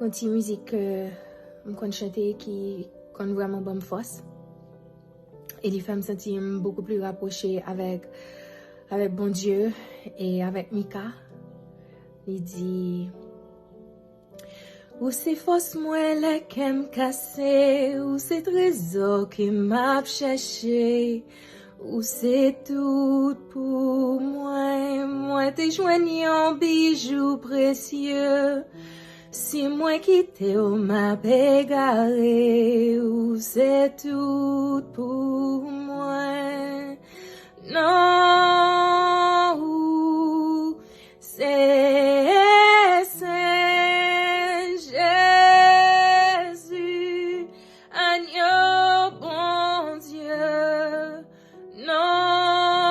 une petite musique que je chanter qui est vraiment bonne force. Et il fait me sentir beaucoup plus rapproché avec BonDieu et avec Mika. Il dit: ou c'est force moi la kem cassé, ou c'est trésor qui m'a cherché, ou c'est tout pour moi. Moi t'es joignant bijou précieux. Si moi quitte ou m'a bégaré, ou c'est tout pour moi. Non, ou c'est Jésus, agneau bon Dieu. Non,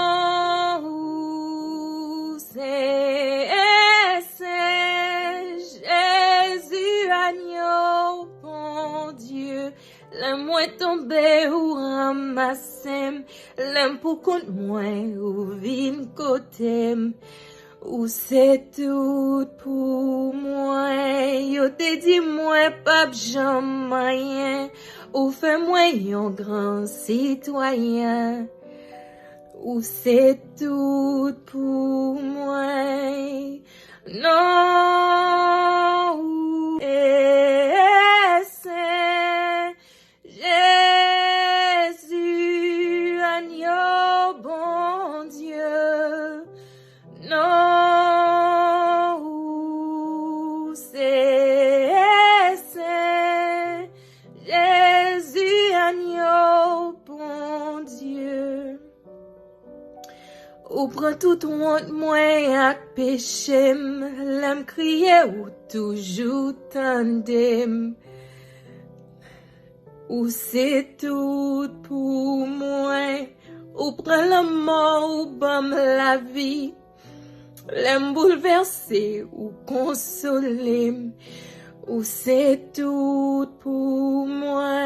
ou c'est Jésus, agneau bon Dieu. La moi tombé ou ramassé, l'aime pour compte moi ou vin côté, ou c'est tout pour moi. Yo te dit moi pas jamais, ou fait moi un grand citoyen, ou c'est tout pour moi. Non, ou c'est Jésus, agneau bon Dieu. Non, ou c'est Jésus, agneau bon Dieu. Ou prend tout honte moi à péché, l'aime crier ou toujours tandem. Ou c'est tout pour moi, ou prend la mort ou bam la vie, l'aime bouleverser ou consoler, ou c'est tout pour moi.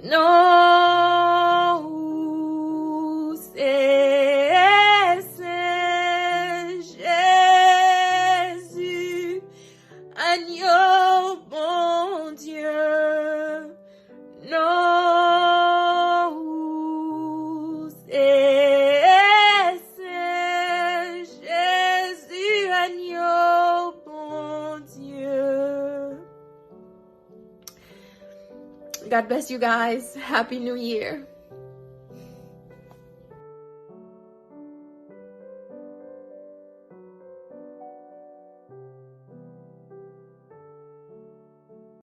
Non, ou c'est Jésus, agneau bon Dieu. Non, ou c'est Jésus, agneau bon Dieu. God bless you guys. Happy New Year.